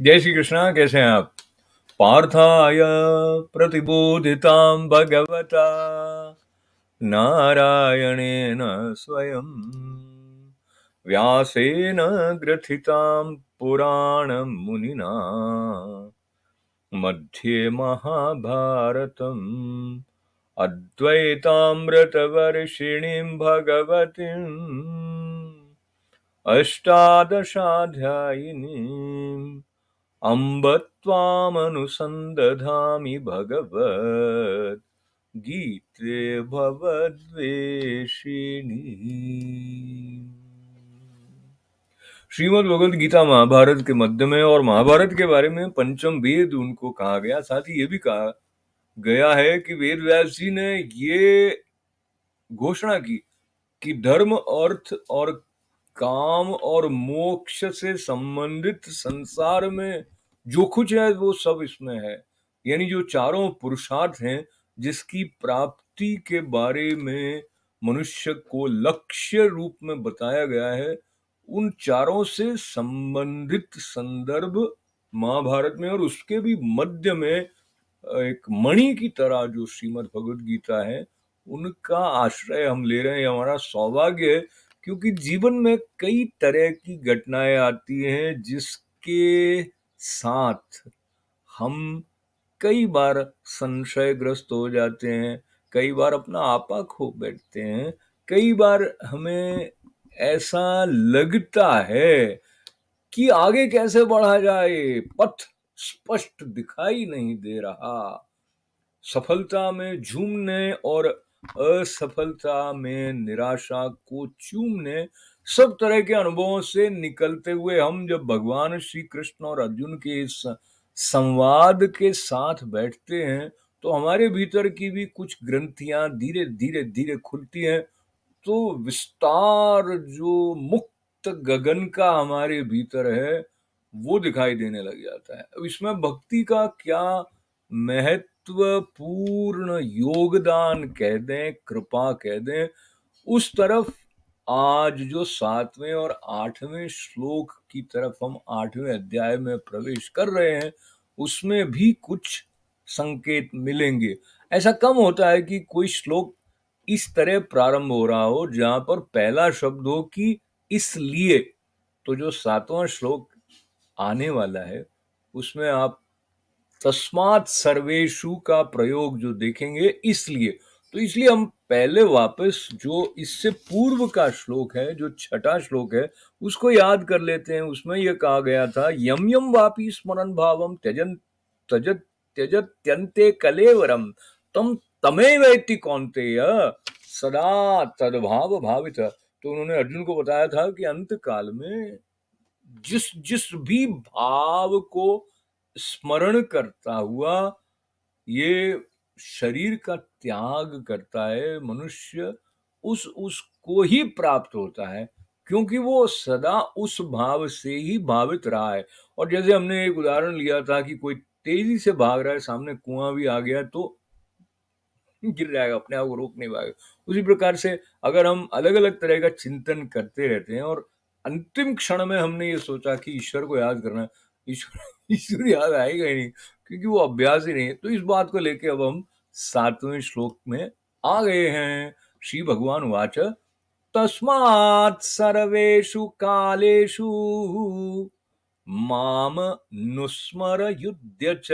जय श्री कृष्णा। कैसे हैं आप? पार्थाय प्रतिबोधितां भगवता नारायणेन स्वयं व्यासेन ग्रथितां पुराणमुनिना मध्ये महाभारतम् अद्वैतामृतवर्षिणीं भगवतीम् अष्टादशाध्यायिनीम् अम्ब त्वामनुसन्दधामि भगवत् गीते भवद्वेषिणी। श्रीमद् भगवद गीता महाभारत के मध्य में और महाभारत के बारे में पंचम वेद उनको कहा गया। साथ ही ये भी कहा गया है कि वेद व्यास जी ने ये घोषणा की कि धर्म, अर्थ और काम और मोक्ष से संबंधित संसार में जो कुछ है वो सब इसमें है। यानी जो चारों पुरुषार्थ हैं जिसकी प्राप्ति के बारे में मनुष्य को लक्ष्य रूप में बताया गया है, उन चारों से संबंधित संदर्भ महाभारत में और उसके भी मध्य में एक मणि की तरह जो श्रीमद् भगवद गीता है, उनका आश्रय हम ले रहे हैं। हमारा सौभाग्य है क्योंकि जीवन में कई तरह की घटनाएं आती हैं जिसके साथ हम कई बार संशयग्रस्त हो जाते हैं, कई बार अपना आपा खो बैठते हैं, कई बार हमें ऐसा लगता है कि आगे कैसे बढ़ा जाए, पथ स्पष्ट दिखाई नहीं दे रहा। सफलता में झूमने और असफलता में निराशा को चूमने, सब तरह के अनुभवों से निकलते हुए हम जब भगवान श्री कृष्ण और अर्जुन के इस संवाद के साथ बैठते हैं तो हमारे भीतर की भी कुछ ग्रंथियां धीरे धीरे धीरे खुलती हैं। तो विस्तार जो मुक्त गगन का हमारे भीतर है वो दिखाई देने लग जाता है। अब इसमें भक्ति का क्या महत्वपूर्ण योगदान कह दें, कृपा कह दें, उस तरफ आज जो 7वें और 8वें श्लोक की तरफ हम 8वें अध्याय में प्रवेश कर रहे हैं, उसमें भी कुछ संकेत मिलेंगे। ऐसा कम होता है कि कोई श्लोक इस तरह प्रारंभ हो रहा हो जहां पर पहला शब्द हो कि इसलिए। तो जो 7वां श्लोक आने वाला है उसमें आप तस्मात् सर्वेषु का प्रयोग जो देखेंगे, इसलिए। तो इसलिए हम पहले वापस जो इससे पूर्व का श्लोक है, जो 6ठा श्लोक है, उसको याद कर लेते हैं। उसमें यह कहा गया था, यम यम वापि स्मरन् भावम त्यजन त्यजत त्यजत्यन्ते कलेवरम तम तमेवैति कौन्तेय सदा तद्भाव भावित। तो उन्होंने अर्जुन को बताया था कि अंत काल में जिस जिस भी भाव को स्मरण करता हुआ ये शरीर का त्याग करता है मनुष्य, उसको ही प्राप्त होता है, क्योंकि वो सदा उस भाव से ही भावित रहा है। और जैसे हमने एक उदाहरण लिया था कि कोई तेजी से भाग रहा है, सामने कुआं भी आ गया तो गिर जाएगा, अपने आप को रोक नहीं पाएगा। उसी प्रकार से अगर हम अलग अलग तरह का चिंतन करते रहते हैं और अंतिम क्षण में हमने ये सोचा कि ईश्वर को याद करना है, ईश्वर ईश्वर याद आएगा ही नहीं, क्योंकि वो अभ्यास ही नहीं है। तो इस बात को लेके अब हम 7वें श्लोक में आ गए हैं। श्री भगवान वाच तस्मात् सर्वेषु कालेषु माम नुस्मर युध्य च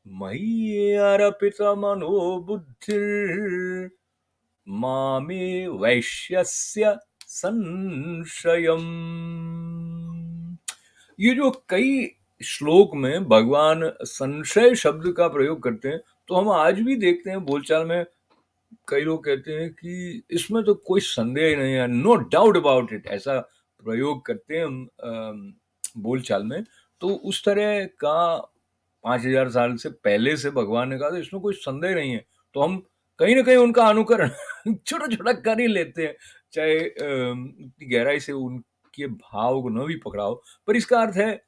मयि अर्पितमनो बुद्धिर् मामे वैश्यस्य संशयम्। ये जो कई श्लोक में भगवान संशय शब्द का प्रयोग करते हैं, तो हम आज भी देखते हैं बोलचाल में कई लोग कहते हैं कि इसमें तो कोई संदेह ही नहीं है, नो डाउट अबाउट इट, ऐसा प्रयोग करते हैं हम बोलचाल में। तो उस तरह का 5000 साल से पहले से भगवान ने कहा था, इसमें कोई संदेह नहीं है। तो हम कहीं ना कहीं उनका अनुकरण छोटा छोटा कर ही लेते हैं, चाहे इतनी गहराई से उनके भाव को न भी पकड़ा हो। पर इसका अर्थ है,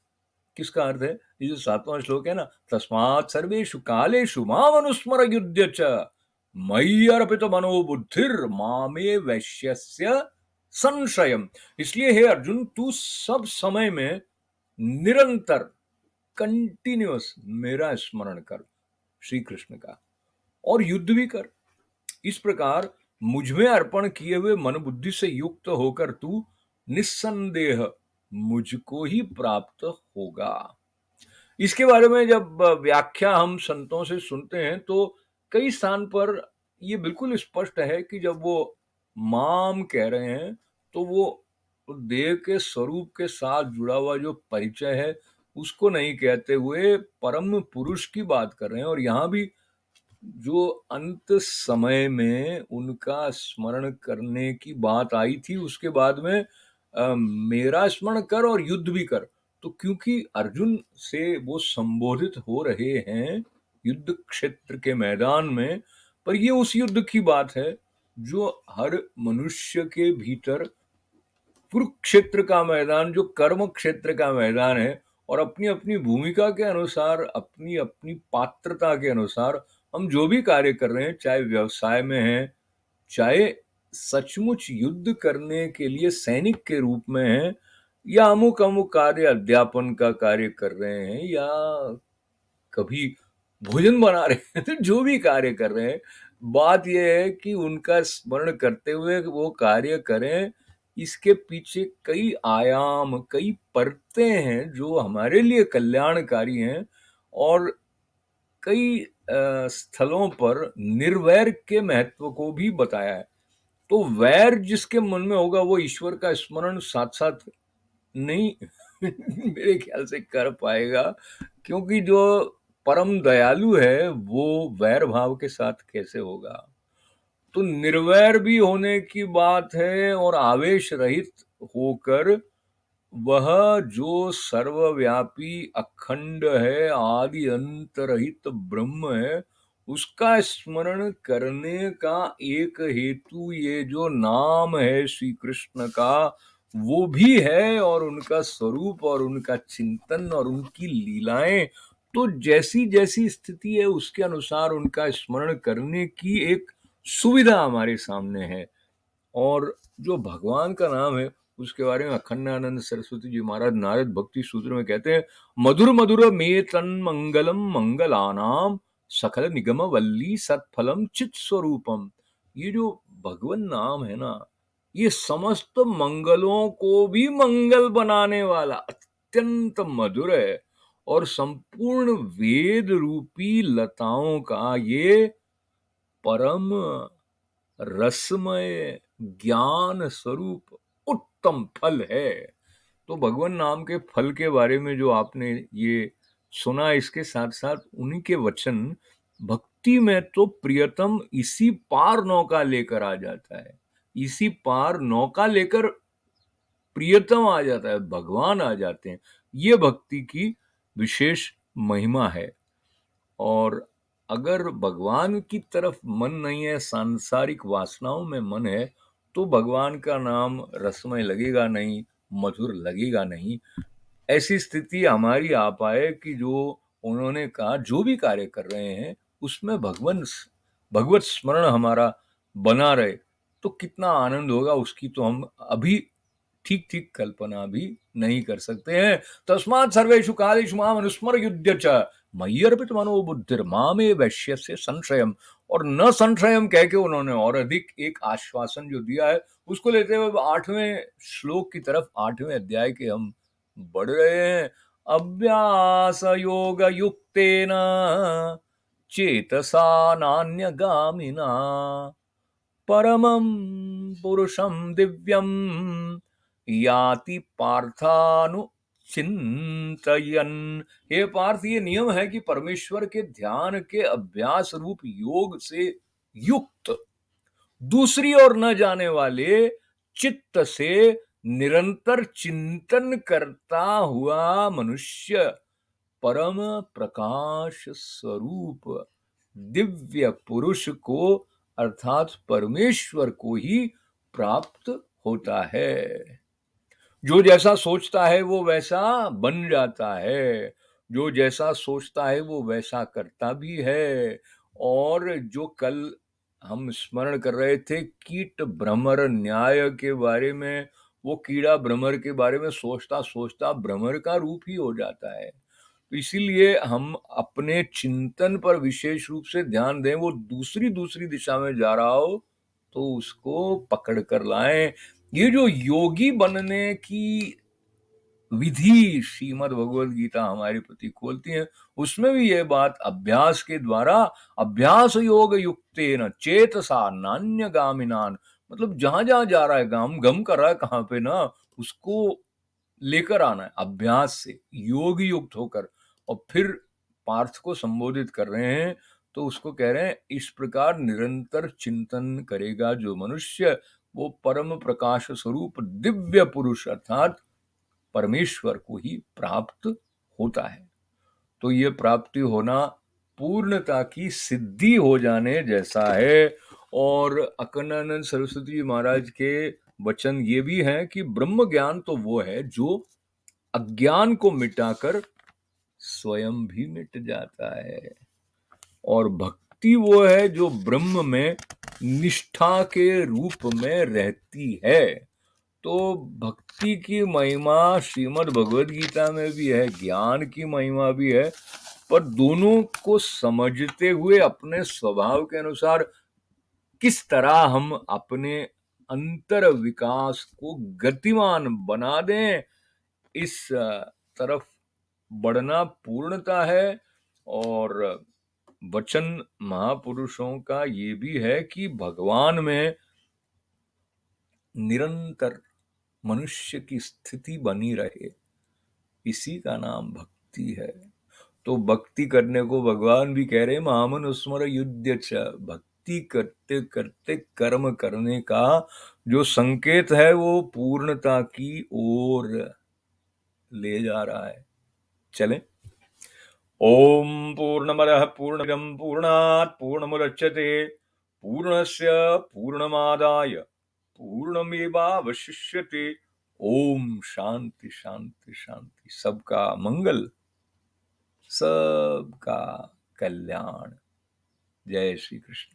किसका अर्थ है? ये जो 7वां श्लोक है ना, तस्मात् सर्वेषु कालेषु मामनुस्मर युध्य च मयि अर्पितो मनो बुद्धिर मामे वैश्यस्य संशयम। इसलिए हे अर्जुन, तू सब समय में निरंतर कंटिन्यूअस मेरा स्मरण कर श्री कृष्ण का, और युद्ध भी कर। इस प्रकार मुझ में अर्पण किए हुए मन बुद्धि से युक्त होकर तू निस्संदेह मुझको ही प्राप्त होगा। इसके बारे में जब व्याख्या हम संतों से सुनते हैं तो कई स्थान पर ये बिल्कुल स्पष्ट है कि जब वो माम कह रहे हैं तो वो देह के स्वरूप के साथ जुड़ा हुआ जो परिचय है उसको नहीं कहते हुए परम पुरुष की बात कर रहे हैं। और यहाँ भी जो अंत समय में उनका स्मरण करने की बात आई थी, उसके बाद में मेरा स्मरण कर और युद्ध भी कर। तो क्योंकि अर्जुन से वो संबोधित हो रहे हैं युद्ध क्षेत्र के मैदान में, पर ये उस युद्ध की बात है जो हर मनुष्य के भीतर कुरुक्षेत्र का मैदान, जो कर्म क्षेत्र का मैदान है, और अपनी अपनी भूमिका के अनुसार, अपनी अपनी पात्रता के अनुसार हम जो भी कार्य कर रहे हैं, चाहे व्यवसाय में है, चाहे सचमुच युद्ध करने के लिए सैनिक के रूप में है, या अमुक अमुक कार्य अध्यापन का कार्य कर रहे हैं, या कभी भोजन बना रहे हैं, तो जो भी कार्य कर रहे हैं, बात यह है कि उनका स्मरण करते हुए वो कार्य करें। इसके पीछे कई आयाम, कई परतें हैं जो हमारे लिए कल्याणकारी हैं, और कई स्थलों पर निर्वैर के महत्व को भी बताया है। तो वैर जिसके मन में होगा वो ईश्वर का स्मरण साथ साथ नहीं मेरे ख्याल से कर पाएगा, क्योंकि जो परम दयालु है वो वैर भाव के साथ कैसे होगा। तो निर्वैर भी होने की बात है, और आवेश रहित होकर वह जो सर्वव्यापी अखंड है, आदि अंत रहित ब्रह्म है, उसका स्मरण करने का एक हेतु ये जो नाम है श्री कृष्ण का वो भी है, और उनका स्वरूप और उनका चिंतन और उनकी लीलाएं। तो जैसी जैसी स्थिति है उसके अनुसार उनका स्मरण करने की एक सुविधा हमारे सामने है। और जो भगवान का नाम है उसके बारे में अखंडानंद सरस्वती जी महाराज नारद भक्ति सूत्र में कहते हैं, मधुर मधुर में तन मंगलम मंगलानाम सकल निगम वल्ली सत्फलम चित स्वरूपम। ये जो भगवान नाम है ना, ये समस्त मंगलों को भी मंगल बनाने वाला अत्यंत मधुर है, और संपूर्ण वेद रूपी लताओं का ये परम रसमय ज्ञान स्वरूप उत्तम फल है। तो भगवान नाम के फल के बारे में जो आपने ये सुना, इसके साथ साथ उन्हीं के वचन, भक्ति में तो प्रियतम इसी पार नौका लेकर आ जाता है, इसी पार नौका लेकर प्रियतम आ जाता है, भगवान आ जाते हैं। ये भक्ति की विशेष महिमा है। और अगर भगवान की तरफ मन नहीं है, सांसारिक वासनाओं में मन है, तो भगवान का नाम रसमय लगेगा नहीं, मधुर लगेगा नहीं। ऐसी स्थिति हमारी आ पाए कि जो उन्होंने कहा जो भी कार्य कर रहे हैं उसमें भगवत स्मरण हमारा बना रहे, तो कितना आनंद होगा उसकी तो हम अभी ठीक ठीक कल्पना भी नहीं कर सकते हैं। तस्मात् सर्वेषु कालेषु माम अनुस्मर युध्य च मय्यर्पित मनो बुद्धिर मामे वैश्यस्य संशयम। और न संशयम कह के उन्होंने और अधिक एक आश्वासन जो दिया है, उसको लेते हुए 8वें श्लोक की तरफ, 8वें अध्याय के हम बढ़ रहे हैं। अभ्यास योग युक्तेन चेतसा नान्यगामिना परमं पुरुषं दिव्यं याति पार्थानु चिंतयन। हे पार्थ, ये नियम है कि परमेश्वर के ध्यान के अभ्यास रूप योग से युक्त, दूसरी ओर न जाने वाले चित्त से निरंतर चिंतन करता हुआ मनुष्य परम प्रकाश स्वरूप दिव्य पुरुष को, अर्थात परमेश्वर को ही प्राप्त होता है। जो जैसा सोचता है वो वैसा बन जाता है, जो जैसा सोचता है वो वैसा करता भी है। और जो कल हम स्मरण कर रहे थे कीट भ्रमर न्याय के बारे में, वो कीड़ा भ्रमर के बारे में सोचता सोचता भ्रमर का रूप ही हो जाता है। तो इसीलिए हम अपने चिंतन पर विशेष रूप से ध्यान दें। वो दूसरी दूसरी दिशा में जा रहा हो तो उसको पकड़ कर लाएं। ये जो योगी बनने की विधि श्रीमद् भगवद गीता हमारे प्रति खोलती है, उसमें भी ये बात अभ्यास के द्वारा, अभ्यास योग युक्तेन चेतसा नान्य गामिनान, मतलब जहां जहां जा रहा है, गम गम कर रहा है कहां पे ना, उसको लेकर आना है अभ्यास से, योग युक्त होकर। और फिर पार्थ को संबोधित कर रहे हैं, तो उसको कह रहे हैं इस प्रकार निरंतर चिंतन करेगा जो मनुष्य, वो परम प्रकाश स्वरूप दिव्य पुरुष अर्थात परमेश्वर को ही प्राप्त होता है। तो ये प्राप्ति होना पूर्णता की सिद्धि हो जाने जैसा है। और अकनानंद सरस्वती जी महाराज के वचन ये भी हैं कि ब्रह्म ज्ञान तो वो है जो अज्ञान को मिटाकर स्वयं भी मिट जाता है, और भक्ति वो है जो ब्रह्म में निष्ठा के रूप में रहती है। तो भक्ति की महिमा श्रीमद् भगवद गीता में भी है, ज्ञान की महिमा भी है, पर दोनों को समझते हुए अपने स्वभाव के अनुसार किस तरह हम अपने अंतर विकास को गतिमान बना दें, इस तरफ बढ़ना पूर्णता है। और वचन महापुरुषों का ये भी है कि भगवान में निरंतर मनुष्य की स्थिति बनी रहे, इसी का नाम भक्ति है। तो भक्ति करने को भगवान भी कह रहे हैं महामनुस्मर युध्य च, भक्ति करते करते कर्म करने का जो संकेत है वो पूर्णता की ओर ले जा रहा है। चलें। ओम पूर्णमदः पूर्णमिदं पूर्णात् पूर्णमुदच्यते पूर्णस्य पूर्णमादाय पूर्णमेवावशिष्यते। ओम शांति शांति शांति। सबका मंगल, सबका कल्याण। जय श्री कृष्ण।